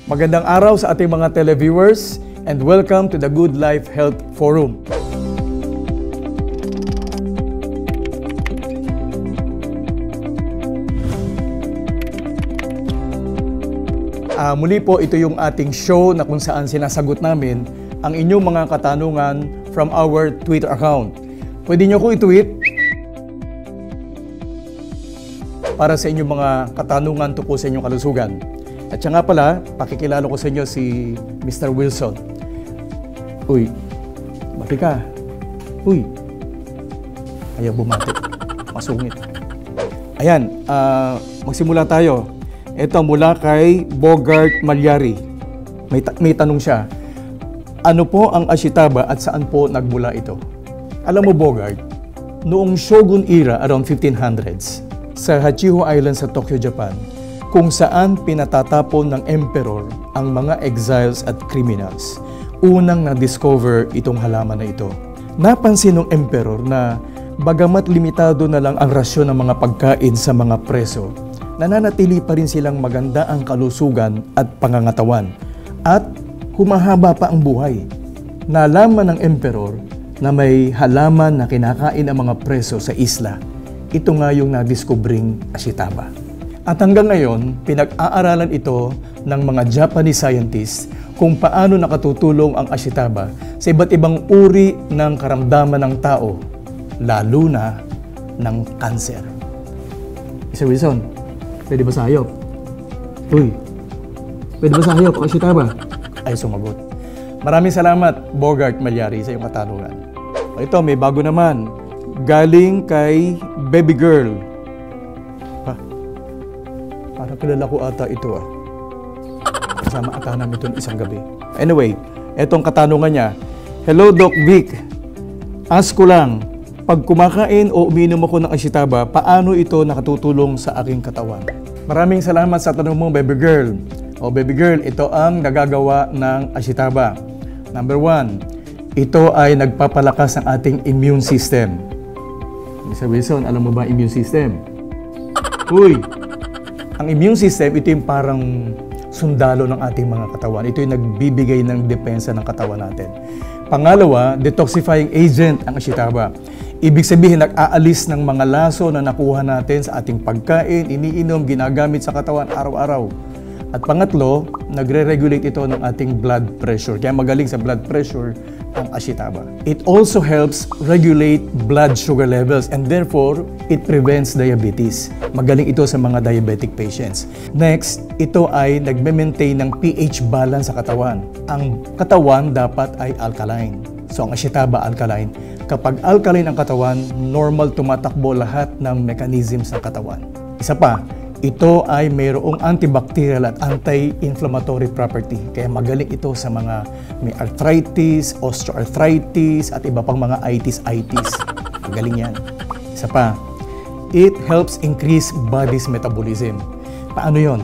Magandang araw sa ating mga televiewers and welcome to the Good Life Health Forum. Muli po, ito yung ating show na kung saan sinasagot namin ang inyong mga katanungan from our Twitter account. Pwede nyo ko i-tweet para sa inyong mga katanungan tungkol sa inyong kalusugan. At siya nga pala, pakikilala ko sa inyo si Mr. Wilson. Uy, bati ka. Uy, ayaw bumati. Masungit. Ayan, magsimula tayo. Ito mula kay Bogart Malyari. May tanong siya. Ano po ang Ashitaba at saan po nagmula ito? Alam mo Bogart, noong Shogun era around 1500s, sa Hachiho Island sa Tokyo, Japan, kung saan pinatatapon ng emperor ang mga exiles at criminals, unang na-discover itong halaman na ito. Napansin ng emperor na bagamat limitado na lang ang rasyon ng mga pagkain sa mga preso, nananatili pa rin silang maganda ang kalusugan at pangangatawan at humahaba pa ang buhay. Nalaman ng emperor na may halaman na kinakain ang mga preso sa isla. Ito nga yung nadiskubring Ashitaba. At hanggang ngayon, pinag-aaralan ito ng mga Japanese scientists kung paano nakatutulong ang Ashitaba sa iba't ibang uri ng karamdaman ng tao, lalo na ng kanser. Mr. Wilson, pwede ba sa hayop? Uy, pwede ba sa hayop ang Ashitaba? Ay sumagot. Maraming salamat, Bogart Malyari, sa iyong katanungan. Ito, may bago naman. Galing kay Baby Girl. Parang kilala ko ata ito Kasama ata namin ito isang gabi. Anyway, etong katanungan niya. Hello Doc Vic. Ask ko lang, pag kumakain o uminom ako ng Ashitaba, paano ito nakatutulong sa aking katawan? Maraming salamat sa tanong mo, Baby Girl. O Baby Girl, ito ang nagagawa ng Ashitaba. Number 1, ito ay nagpapalakas ng ating immune system. Mr. Wilson, alam mo ba immune system? Uy! Ang immune system, ito yung parang sundalo ng ating mga katawan. Ito yung nagbibigay ng depensa ng katawan natin. Pangalawa, detoxifying agent ang Ashitaba. Ibig sabihin, nag-aalis ng mga laso na nakuha natin sa ating pagkain, iniinom, ginagamit sa katawan araw-araw. At pangatlo, nagre-regulate ito ng ating blood pressure. Kaya magaling sa blood pressure ang Ashitaba. It also helps regulate blood sugar levels and therefore, it prevents diabetes. Magaling ito sa mga diabetic patients. Next, ito ay nagme-maintain ng pH balance sa katawan. Ang katawan dapat ay alkaline. So ang Ashitaba alkaline. Kapag alkaline ang katawan, normal tumatakbo lahat ng mechanisms ng katawan. Isa pa, ito ay mayroong antibacterial at anti-inflammatory property. Kaya magaling ito sa mga may arthritis, osteoarthritis, at iba pang mga itis. Magaling yan. Isa pa, it helps increase body's metabolism. Paano yon?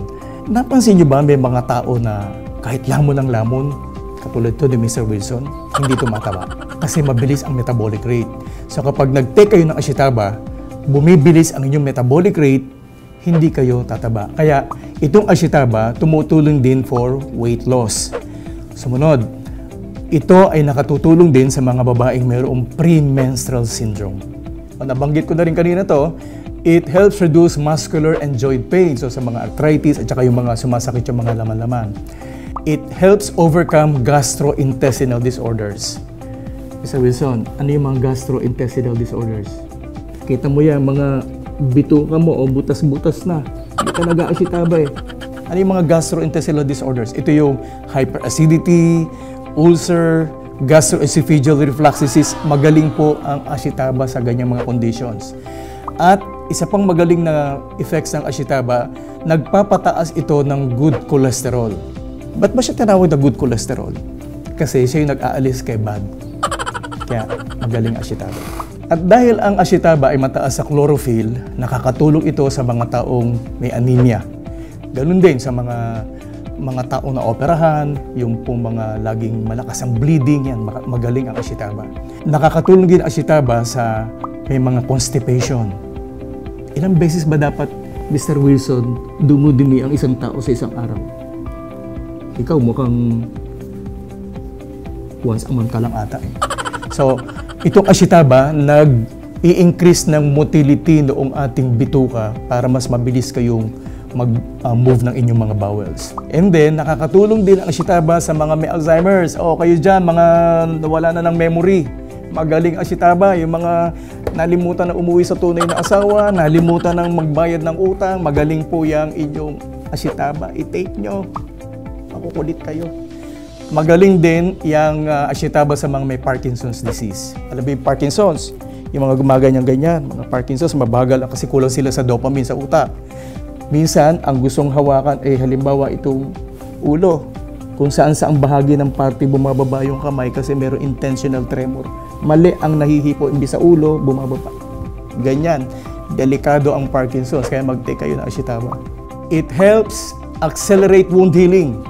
Napansin nyo ba may mga tao na kahit lamon ng lamon, katulad to ni Mr. Wilson, hindi tumataba. Kasi mabilis ang metabolic rate. So kapag nag-take kayo ng Ashitaba, bumibilis ang inyong metabolic rate, hindi kayo tataba. Kaya itong Ashitaba tumutulong din for weight loss. Sumunod, ito ay nakatutulong din sa mga babaeng mayroong premenstrual syndrome. Nabanggit ko na rin kanina to, it helps reduce muscular and joint pain. So sa mga arthritis at saka yung mga sumasakit yung mga laman-laman. It helps overcome gastrointestinal disorders. Mr. Wilson, ano yung mga gastrointestinal disorders? Kita mo yan, mga bituka mo o butas-butas na. Hindi ka nag-Ashitaba Ano yung mga gastrointestinal disorders? Ito yung hyperacidity, ulcer, gastroesophageal refluxes. Magaling po ang Ashitaba sa ganyang mga conditions. At isa pang magaling na effects ng Ashitaba, nagpapataas ito ng good cholesterol. Ba't ba siya tinawag na good cholesterol? Kasi siya yung nag-aalis kay bad. Kaya magaling Ashitaba. At dahil ang Ashitaba ay mataas sa chlorophyll, nakakatulong ito sa mga taong may anemia. Ganun din sa mga taong na-operahan, yung pong mga laging malakas ang bleeding, yan, magaling ang Ashitaba. Nakakatulong din ang Ashitaba sa may mga constipation. Ilang beses ba dapat, Mr. Wilson, dumudumi ang isang tao sa isang araw? Ikaw mukhang once a month ka lang ata eh. So, itong ashitaba, nag-i-increase ng motility noong ating bituka para mas mabilis kayong mag-move ng inyong mga bowels. And then, nakakatulong din ang ashitaba sa mga may Alzheimer's. O kayo dyan, mga nawala na ng memory. Magaling ashitaba, yung mga nalimutan na umuwi sa tunay na asawa, nalimutan ng magbayad ng utang, magaling po yung inyong ashitaba. I-take nyo. Makukulit kayo. Magaling din yung ashitaba sa mga may Parkinson's disease. Alam mo yung Parkinson's? Yung mga gumaganyan-ganyan, mga Parkinson's, mabagal kasi kulang sila sa dopamine sa utak. Minsan, ang gustong hawakan ay halimbawa itong ulo. Kung saan-saang bahagi ng parte bumababa yung kamay kasi meron intentional tremor. Mali ang nahihipo, hindi sa ulo, bumababa. Ganyan. Delikado ang Parkinson's, kaya mag-take kayo ng ashitaba. It helps accelerate wound healing.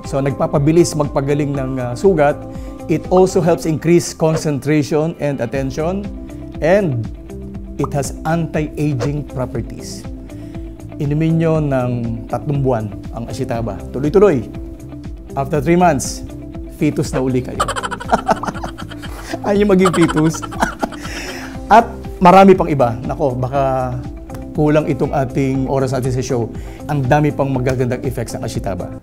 So, nagpapabilis magpagaling ng sugat. It also helps increase concentration and attention. And it has anti-aging properties. Inumin nyo ng 3 buwan ang ashitaba. Tuloy-tuloy. After 3 months, fetus na uli kayo. Ayaw maging fetus. At marami pang iba. Nako, baka kulang itong ating oras natin sa show. Ang dami pang magagandang effects ng ashitaba.